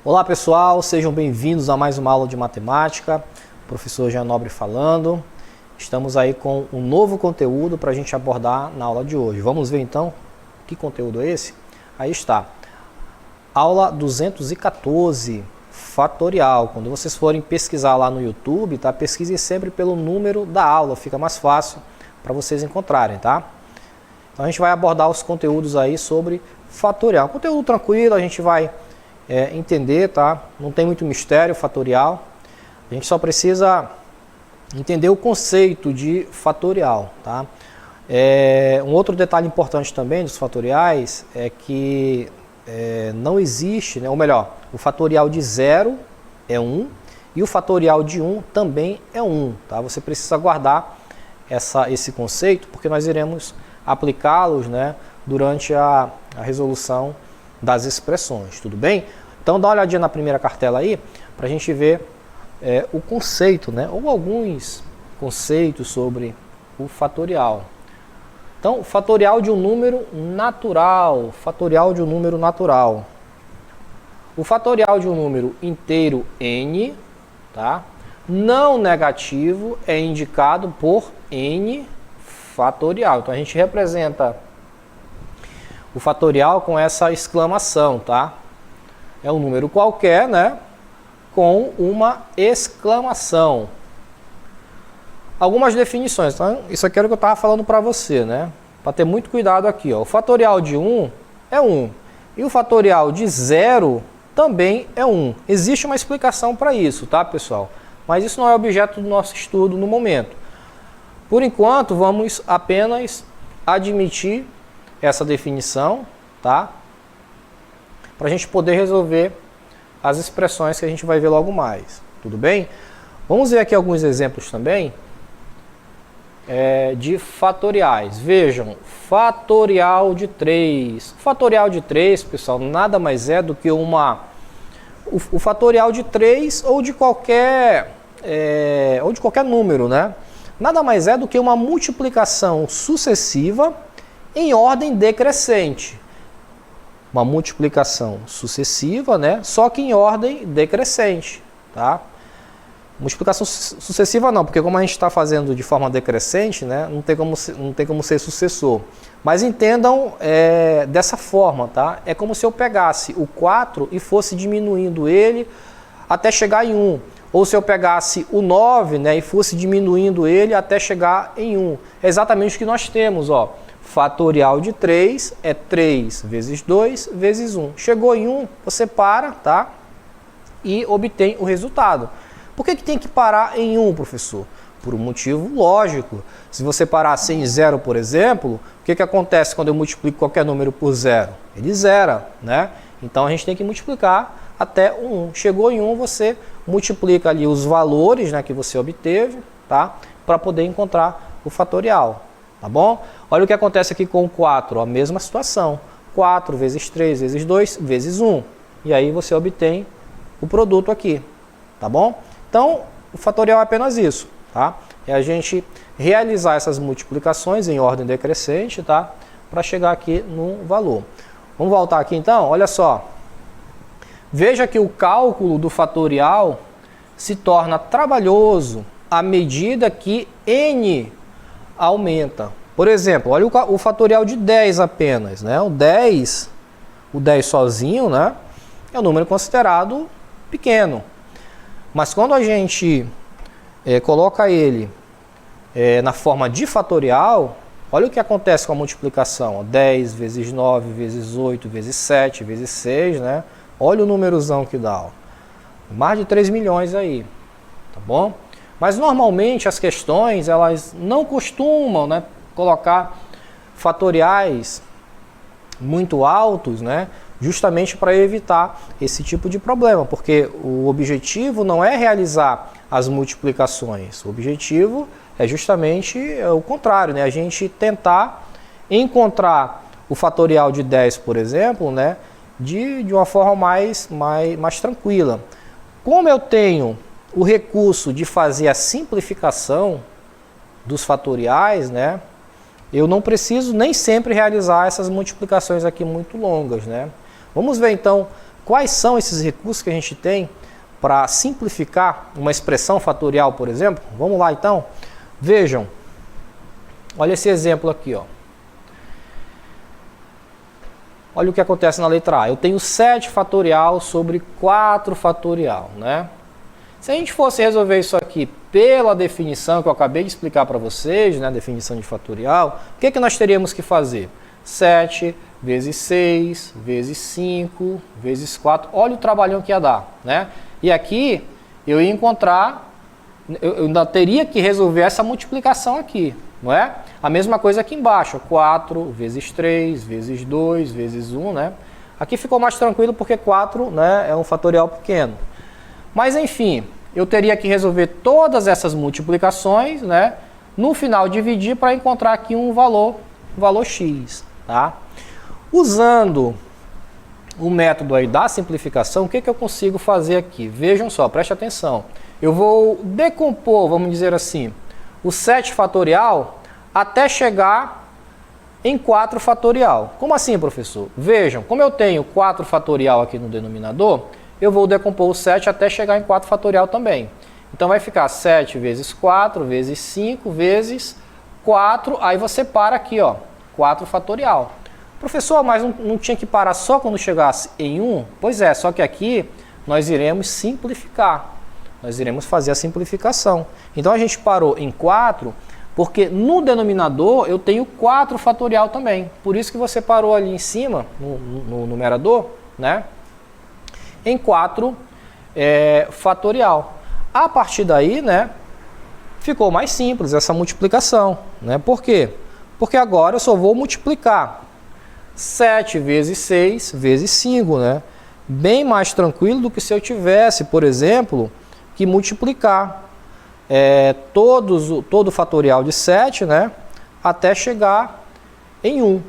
Olá pessoal, sejam bem-vindos a mais uma aula de matemática. Professor Jean Nobre falando. Estamos aí com um novo conteúdo para a gente abordar na aula de hoje. Vamos ver então que conteúdo é esse? Aí está. Aula 214, fatorial. Quando vocês forem pesquisar lá no YouTube, tá? Pesquisem sempre pelo número da aula, fica mais fácil para vocês encontrarem, tá? Então a gente vai abordar os conteúdos aí sobre fatorial. Conteúdo tranquilo, a gente vai entender, tá? Não tem muito mistério fatorial. A gente só precisa entender o conceito de fatorial, tá? Um outro detalhe importante também dos fatoriais é que não existe, né? Ou melhor, o fatorial de 0 é 1 e o fatorial de 1 também é 1, tá? Você precisa guardar esse conceito porque nós iremos aplicá-los, né, durante a resolução das expressões, tudo bem? Então dá uma olhadinha na primeira cartela aí para a gente ver o conceito, né, ou alguns conceitos sobre o fatorial. Então, fatorial de um número natural, fatorial de um número natural. O fatorial de um número inteiro n, tá, não negativo é indicado por n fatorial. Então a gente representa o fatorial com essa exclamação, tá? É um número qualquer, né? Com uma exclamação. Algumas definições. Então, isso aqui era o que eu estava falando para você, né? Para ter muito cuidado aqui, ó. O fatorial de 1 é 1. E o fatorial de 0 também é 1. Existe uma explicação para isso, tá, pessoal? Mas isso não é objeto do nosso estudo no momento. Por enquanto, vamos apenas admitir essa definição, tá? Para a gente poder resolver as expressões que a gente vai ver logo mais. Tudo bem? Vamos ver aqui alguns exemplos também de fatoriais. Vejam, fatorial de 3. O fatorial de 3, pessoal, nada mais é do que o fatorial de 3 ou de qualquer número, né? Nada mais é do que uma multiplicação sucessiva em ordem decrescente. Uma multiplicação sucessiva, né? Só que em ordem decrescente, tá? Multiplicação sucessiva não, porque como a gente está fazendo de forma decrescente, né? Não tem como ser sucessor. Mas entendam dessa forma, tá? É como se eu pegasse o 4 e fosse diminuindo ele até chegar em 1. Ou se eu pegasse o 9, né, e fosse diminuindo ele até chegar em 1. É exatamente o que nós temos, ó. Fatorial de 3 é 3 vezes 2 vezes 1. Chegou em 1, você para, tá? E obtém o resultado. Por que tem que parar em 1, professor? Por um motivo lógico. Se você parasse em 0, por exemplo, o que acontece quando eu multiplico qualquer número por 0? Ele zera, né? Então a gente tem que multiplicar até o 1. Chegou em 1, você multiplica ali os valores, né, que você obteve, tá? Para poder encontrar o fatorial, tá bom? Olha o que acontece aqui com o 4, a mesma situação. 4 vezes 3 vezes 2 vezes 1. E aí você obtém o produto aqui, tá bom? Então, o fatorial é apenas isso, tá? É a gente realizar essas multiplicações em ordem decrescente, tá? Para chegar aqui no valor. Vamos voltar aqui então, olha só. Veja que o cálculo do fatorial se torna trabalhoso à medida que n aumenta. Por exemplo, olha o fatorial de 10 apenas, né? O 10 sozinho, né, é um número considerado pequeno. Mas quando a gente coloca ele na forma de fatorial, olha o que acontece com a multiplicação. 10 vezes 9 vezes 8 vezes 7 vezes 6, né? Olha o numerozão que dá. Ó. Mais de 3 milhões aí, tá bom? Mas normalmente as questões, elas não costumam, né, colocar fatoriais muito altos, né, justamente para evitar esse tipo de problema, porque o objetivo não é realizar as multiplicações, o objetivo é justamente o contrário, né, a gente tentar encontrar o fatorial de 10, por exemplo, né, de uma forma mais tranquila. Como eu tenho o recurso de fazer a simplificação dos fatoriais, né, eu não preciso nem sempre realizar essas multiplicações aqui muito longas, né? Vamos ver então quais são esses recursos que a gente tem para simplificar uma expressão fatorial, por exemplo? Vamos lá então. Vejam, olha esse exemplo aqui, ó. Olha o que acontece na letra A. Eu tenho 7 fatorial sobre 4 fatorial, né? Se a gente fosse resolver isso aqui pela definição que eu acabei de explicar para vocês, né, definição de fatorial, o que nós teríamos que fazer? 7 vezes 6, vezes 5, vezes 4. Olha o trabalhão que ia dar, né? E aqui eu ia encontrar, eu ainda teria que resolver essa multiplicação aqui, não é? A mesma coisa aqui embaixo, 4 vezes 3, vezes 2, vezes 1, né? Aqui ficou mais tranquilo porque 4, né, é um fatorial pequeno. Mas enfim, eu teria que resolver todas essas multiplicações, né? No final dividir para encontrar aqui um valor x, tá? Usando o método aí da simplificação, o que eu consigo fazer aqui? Vejam só, preste atenção. Eu vou decompor, vamos dizer assim, o 7 fatorial até chegar em 4 fatorial. Como assim, professor? Vejam, como eu tenho 4 fatorial aqui no denominador, eu vou decompor o 7 até chegar em 4 fatorial também. Então vai ficar 7 vezes 4, vezes 5, vezes 4, aí você para aqui, ó, 4 fatorial. Professor, mas não tinha que parar só quando chegasse em 1? Pois é, só que aqui nós iremos simplificar. Nós iremos fazer a simplificação. Então a gente parou em 4, porque no denominador eu tenho 4 fatorial também. Por isso que você parou ali em cima, no numerador, né? Em 4 fatorial. A partir daí, né, ficou mais simples essa multiplicação, né? Por quê? Porque agora eu só vou multiplicar 7 vezes 6 vezes 5, né? Bem mais tranquilo do que se eu tivesse, por exemplo, que multiplicar todo o fatorial de 7, né, até chegar em 1.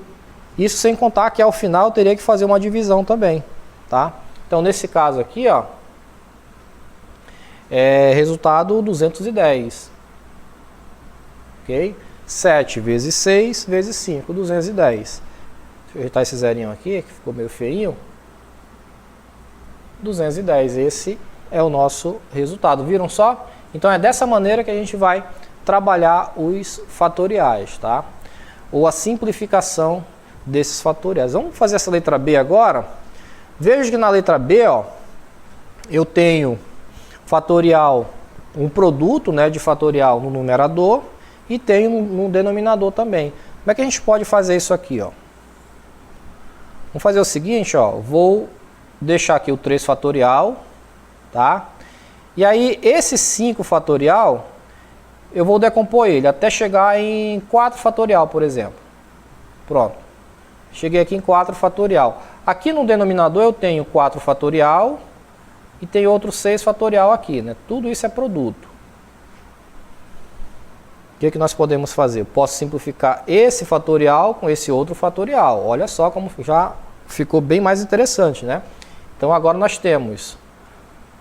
Isso sem contar que ao final eu teria que fazer uma divisão também, tá? Então nesse caso aqui, ó, resultado 210. Ok? 7 vezes 6 vezes 5, 210. Deixa eu ajeitar esse zerinho aqui, que ficou meio feinho. 210, esse é o nosso resultado. Viram só? Então é dessa maneira que a gente vai trabalhar os fatoriais, tá? Ou a simplificação desses fatoriais. Vamos fazer essa letra B agora. Veja que na letra B, ó, eu tenho fatorial, um produto, né, de fatorial no numerador e tenho no denominador também. Como é que a gente pode fazer isso aqui, ó? Vamos fazer o seguinte, ó, vou deixar aqui o 3 fatorial, tá? E aí esse 5 fatorial, eu vou decompor ele até chegar em 4 fatorial, por exemplo. Pronto. Cheguei aqui em 4 fatorial. Aqui no denominador eu tenho 4 fatorial e tem outro 6 fatorial aqui, né? Tudo isso é produto. O que nós podemos fazer? Eu posso simplificar esse fatorial com esse outro fatorial. Olha só como já ficou bem mais interessante, né? Então agora nós temos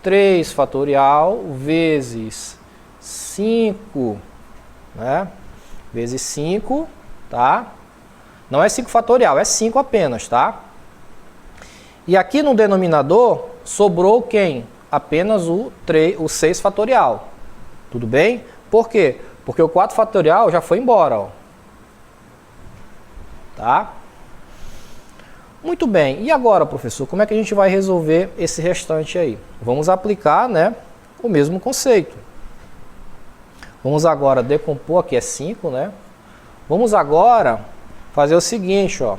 3 fatorial vezes 5, né? Vezes 5, tá? Não é 5 fatorial, é 5 apenas, tá? E aqui no denominador sobrou quem? Apenas o 6 fatorial. Tudo bem? Por quê? Porque o 4 fatorial já foi embora, ó. Tá? Muito bem. E agora, professor, como é que a gente vai resolver esse restante aí? Vamos aplicar, né, o mesmo conceito. Vamos agora decompor, aqui é 5, né? Vamos agora fazer o seguinte, ó.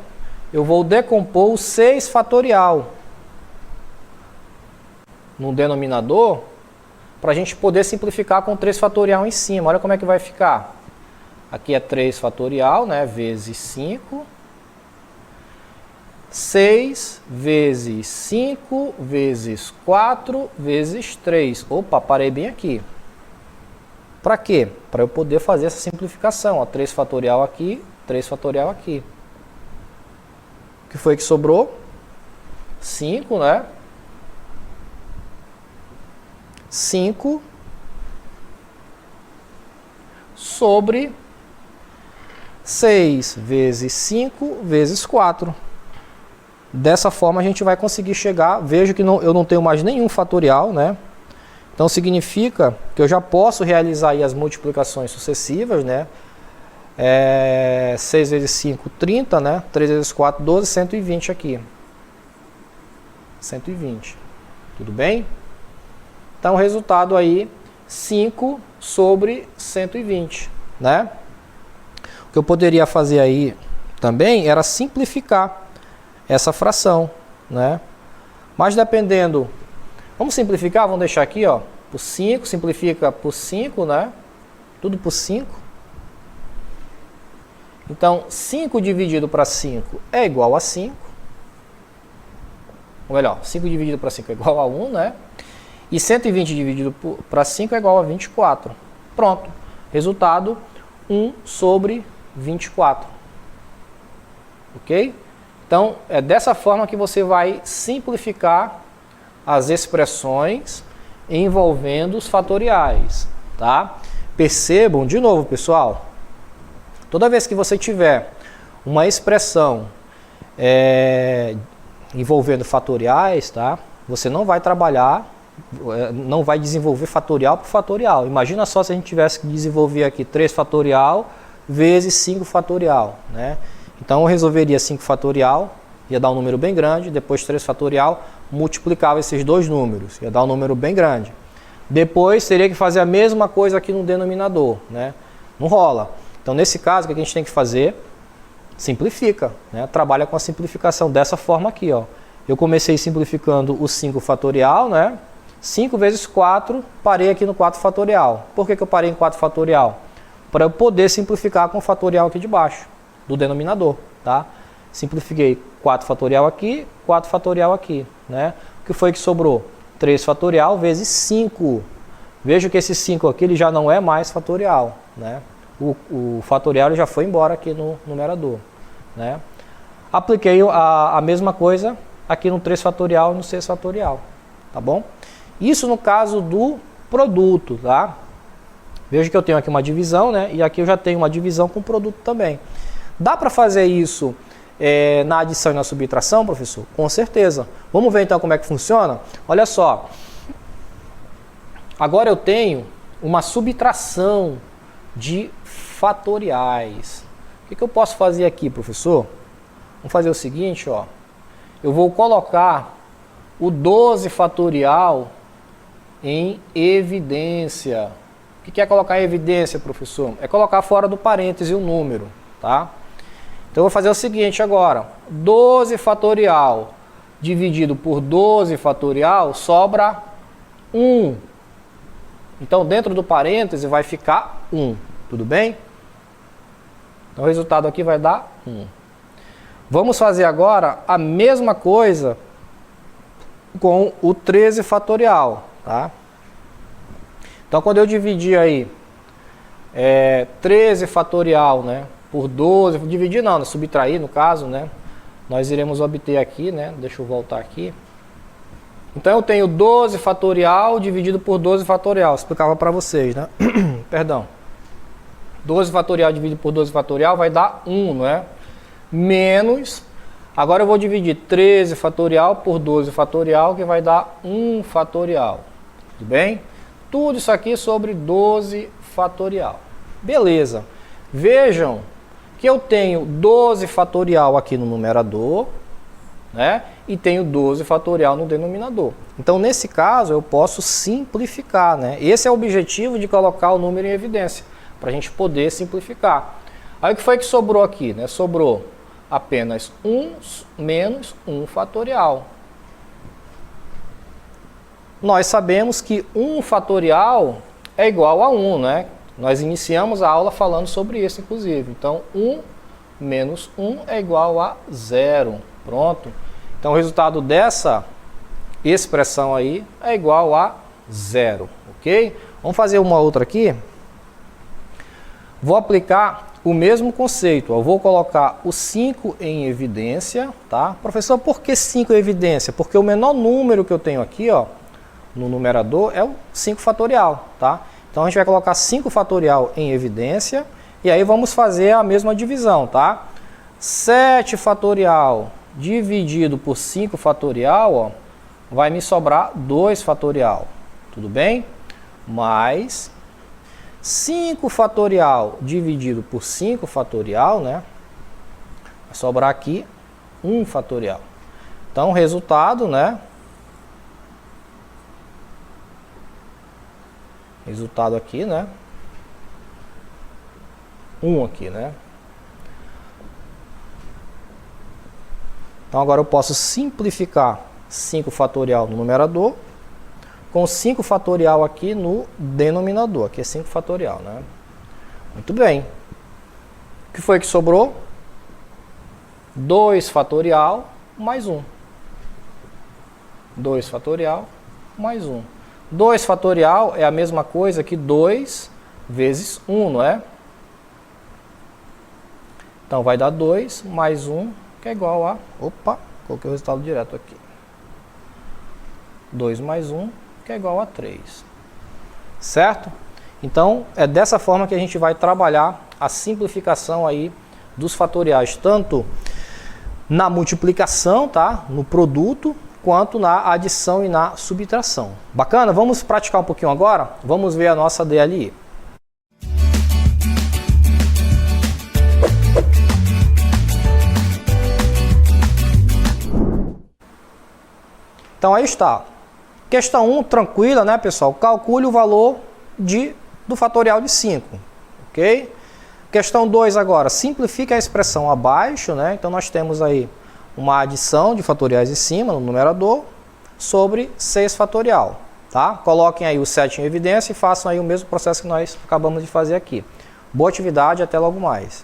Eu vou decompor o 6 fatorial no denominador para a gente poder simplificar com 3 fatorial em cima. Olha como é que vai ficar. Aqui é 3 fatorial, né, vezes 5. 6 vezes 5 vezes 4 vezes 3. Opa, parei bem aqui. Para quê? Para eu poder fazer essa simplificação. Ó, 3 fatorial aqui, 3 fatorial aqui. O que foi que sobrou? 5, né? 5 sobre 6 vezes 5 vezes 4. Dessa forma a gente vai conseguir chegar, vejo que eu não tenho mais nenhum fatorial, né? Então significa que eu já posso realizar aí as multiplicações sucessivas, né? 6 vezes 5, 30, né? 3 vezes 4, 12, 120 aqui. 120. Tudo bem? Então o resultado aí, 5 sobre 120, né? O que eu poderia fazer aí também era simplificar essa fração, né? Mas dependendo, vamos simplificar, vamos deixar aqui, ó, por 5, simplifica por 5, né? Tudo por 5. Então, 5 dividido para 5 é igual a 5. Ou melhor, 5 dividido para 5 é igual a 1, né? E 120 dividido para 5 é igual a 24. Pronto. Resultado, 1 sobre 24. Ok? Então, é dessa forma que você vai simplificar as expressões envolvendo os fatoriais, tá? Percebam, de novo, pessoal, toda vez que você tiver uma expressão envolvendo fatoriais, tá? Você não vai trabalhar, não vai desenvolver fatorial por fatorial. Imagina só se a gente tivesse que desenvolver aqui 3 fatorial vezes 5 fatorial, né? Então eu resolveria 5 fatorial, ia dar um número bem grande, depois 3 fatorial, multiplicava esses dois números, ia dar um número bem grande. Depois teria que fazer a mesma coisa aqui no denominador, né? Não rola. Então nesse caso, o que a gente tem que fazer? Simplifica, né? Trabalha com a simplificação dessa forma aqui, ó. Eu comecei simplificando o 5 fatorial, né? 5 vezes 4, parei aqui no 4 fatorial. Por que eu parei em 4 fatorial? Para eu poder simplificar com o fatorial aqui de baixo, do denominador, tá? Simplifiquei 4 fatorial aqui, 4 fatorial aqui, né? O que foi que sobrou? 3 fatorial vezes 5. Veja que esse 5 aqui ele já não é mais fatorial, né? O fatorial ele já foi embora aqui no numerador, né? Apliquei a mesma coisa aqui no 3 fatorial e no 6 fatorial, tá bom? Isso no caso do produto, tá? Veja que eu tenho aqui uma divisão, né? E aqui eu já tenho uma divisão com produto também. Dá para fazer isso na adição e na subtração, professor? Com certeza. Vamos ver então como é que funciona? Olha só. Agora eu tenho uma subtração de fatoriais. O que eu posso fazer aqui, professor? Vamos fazer o seguinte, ó. Eu vou colocar o 12 fatorial em evidência. O que é colocar em evidência, professor? É colocar fora do parêntese o número, tá? Então eu vou fazer o seguinte agora. 12 fatorial dividido por 12 fatorial sobra 1. Então dentro do parêntese vai ficar 1, tudo bem? Então o resultado aqui vai dar 1. Vamos fazer agora a mesma coisa com o 13 fatorial, tá? Então quando eu dividir aí 13 fatorial, né, por 12, dividir não, subtrair no caso, né, nós iremos obter aqui, né, deixa eu voltar aqui. Então eu tenho 12 fatorial dividido por 12 fatorial, explicava para vocês, né? Perdão. 12 fatorial dividido por 12 fatorial vai dar 1, não é? Menos, agora eu vou dividir 13 fatorial por 12 fatorial, que vai dar 1 fatorial. Tudo bem? Tudo isso aqui sobre 12 fatorial. Beleza. Vejam que eu tenho 12 fatorial aqui no numerador, né? E tenho 12 fatorial no denominador. Então, nesse caso, eu posso simplificar, né? Esse é o objetivo de colocar o número em evidência, para a gente poder simplificar. Aí o que foi que sobrou aqui, né? Sobrou apenas 1 menos 1 fatorial. Nós sabemos que 1 fatorial é igual a 1, né? Nós iniciamos a aula falando sobre isso, inclusive. Então, 1 menos 1 é igual a 0. Pronto. Então, o resultado dessa expressão aí é igual a 0, ok? Vamos fazer uma outra aqui. Vou aplicar o mesmo conceito. Eu vou colocar o 5 em evidência, tá? Professor, por que 5 em evidência? Porque o menor número que eu tenho aqui, ó, no numerador é o 5 fatorial, tá? Então a gente vai colocar 5 fatorial em evidência e aí vamos fazer a mesma divisão, tá? 7 fatorial dividido por 5 fatorial, ó, vai me sobrar 2 fatorial. Tudo bem? Mais 5 fatorial dividido por 5 fatorial, né? Vai sobrar aqui 1 fatorial. Então, o resultado, né? Resultado aqui, né? 1 aqui, né? Então, agora eu posso simplificar 5 fatorial no numerador com 5 fatorial aqui no denominador. Aqui é 5 fatorial, né? Muito bem. O que foi que sobrou? 2 fatorial mais 1. 2 fatorial mais 1. 2 fatorial é a mesma coisa que 2 vezes 1, não é? Então, vai dar 2 mais 1, que é igual a... Opa, coloquei o resultado direto aqui. 2 mais 1, que é igual a 3. Certo? Então, é dessa forma que a gente vai trabalhar a simplificação aí dos fatoriais, tanto na multiplicação, tá? No produto, quanto na adição e na subtração. Bacana? Vamos praticar um pouquinho agora? Vamos ver a nossa DLI. Então aí está. Questão 1, tranquila, né, pessoal? Calcule o valor do fatorial de 5, ok? Questão 2 agora, simplifique a expressão abaixo, né? Então nós temos aí uma adição de fatoriais em cima, no numerador, sobre 6 fatorial, tá? Coloquem aí o 7 em evidência e façam aí o mesmo processo que nós acabamos de fazer aqui. Boa atividade, até logo mais.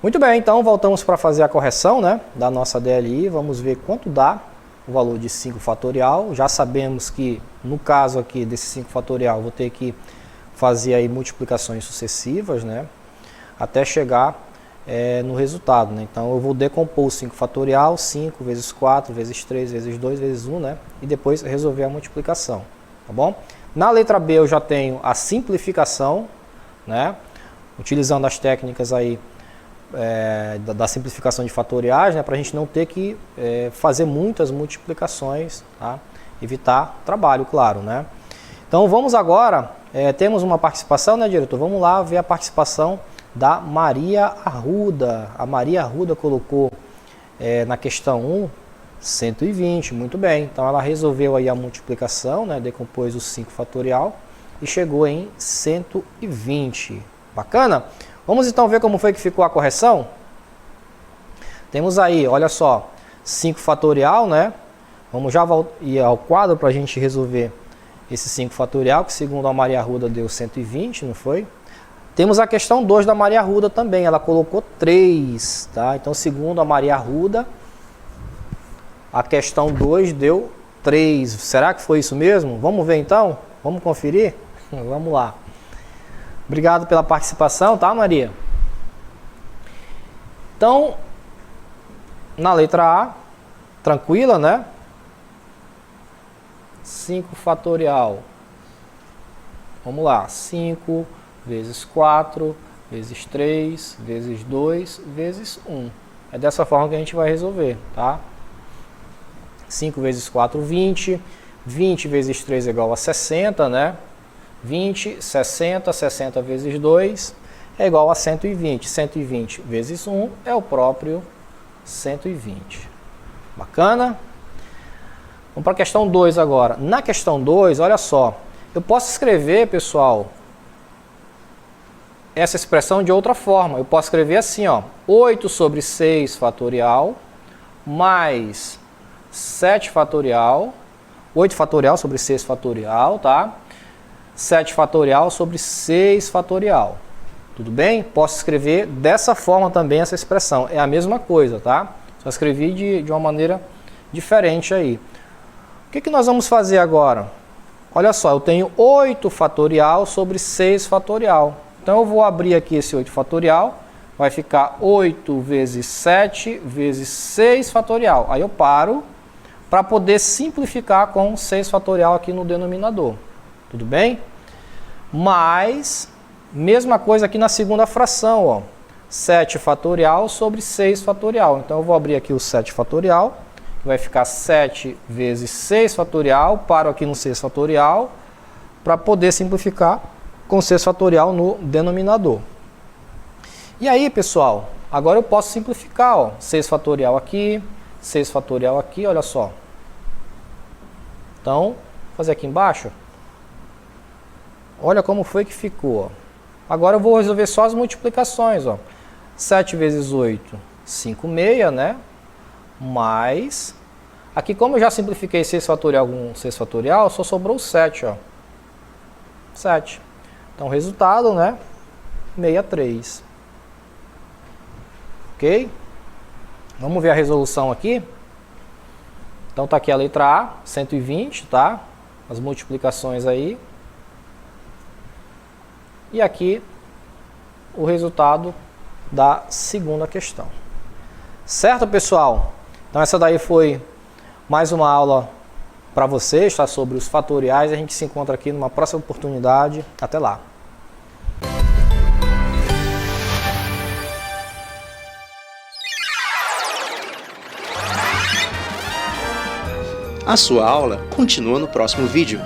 Muito bem, então voltamos para fazer a correção, né, da nossa DLI. Vamos ver quanto dá o valor de 5 fatorial. Já sabemos que no caso aqui desse 5 fatorial vou ter que fazer aí multiplicações sucessivas, né, até chegar no resultado, né? Então eu vou decompor o 5 fatorial, 5 vezes 4 vezes 3 vezes 2 vezes 1, né, e depois resolver a multiplicação, tá bom? Na letra B eu já tenho a simplificação, né, utilizando as técnicas aí da simplificação de fatoriais, né, para a gente não ter que fazer muitas multiplicações, tá? Evitar trabalho, claro, né? Então vamos agora, temos uma participação, né, diretor? Vamos lá ver a participação da Maria Arruda. A Maria Arruda colocou na questão 1, 120, muito bem. Então ela resolveu aí a multiplicação, né, decompôs o 5 fatorial e chegou em 120. Bacana? Vamos então ver como foi que ficou a correção? Temos aí, olha só, 5 fatorial, né? Vamos já ir ao quadro para a gente resolver esse 5 fatorial, que segundo a Maria Arruda deu 120, não foi? Temos a questão 2 da Maria Arruda também, ela colocou 3, tá? Então, segundo a Maria Arruda, a questão 2 deu 3. Será que foi isso mesmo? Vamos ver então? Vamos conferir? Vamos lá. Obrigado pela participação, tá, Maria? Então, na letra A, tranquila, né? 5 fatorial. Vamos lá. 5 vezes 4, vezes 3, vezes 2, vezes 1. É dessa forma que a gente vai resolver, tá? 5 vezes 4, 20. 20 vezes 3 é igual a 60, né? 20, 60, 60 vezes 2 é igual a 120. 120 vezes 1 é o próprio 120. Bacana? Vamos para a questão 2 agora. Na questão 2, olha só. Eu posso escrever, pessoal, essa expressão de outra forma. Eu posso escrever assim, ó. 8 sobre 6 fatorial mais 7 fatorial. 8 fatorial sobre 6 fatorial, tá? 7 fatorial sobre 6 fatorial. Tudo bem? Posso escrever dessa forma também essa expressão. É a mesma coisa, tá? Só escrevi de uma maneira diferente aí. O que nós vamos fazer agora? Olha só, eu tenho 8 fatorial sobre 6 fatorial. Então eu vou abrir aqui esse 8 fatorial. Vai ficar 8 vezes 7 vezes 6 fatorial. Aí eu paro para poder simplificar com 6 fatorial aqui no denominador. Tudo bem? Mas, mesma coisa aqui na segunda fração, ó. 7 fatorial sobre 6 fatorial. Então, eu vou abrir aqui o 7 fatorial, que vai ficar 7 vezes 6 fatorial, paro aqui no 6 fatorial, para poder simplificar com 6 fatorial no denominador. E aí, pessoal, agora eu posso simplificar, ó. 6 fatorial aqui, 6 fatorial aqui, olha só. Então, vou fazer aqui embaixo. Olha como foi que ficou. Agora eu vou resolver só as multiplicações. Ó. 7 vezes 8, 56, né? Mais... Aqui, como eu já simplifiquei 6 fatorial com 6 fatorial, só sobrou 7. Ó. 7. Então, resultado, né? 63. Ok? Vamos ver a resolução aqui. Então, tá aqui a letra A, 120, tá? As multiplicações aí. E aqui o resultado da segunda questão. Certo, pessoal? Então essa daí foi mais uma aula para vocês, tá? Sobre os fatoriais. A gente se encontra aqui numa próxima oportunidade. Até lá! A sua aula continua no próximo vídeo.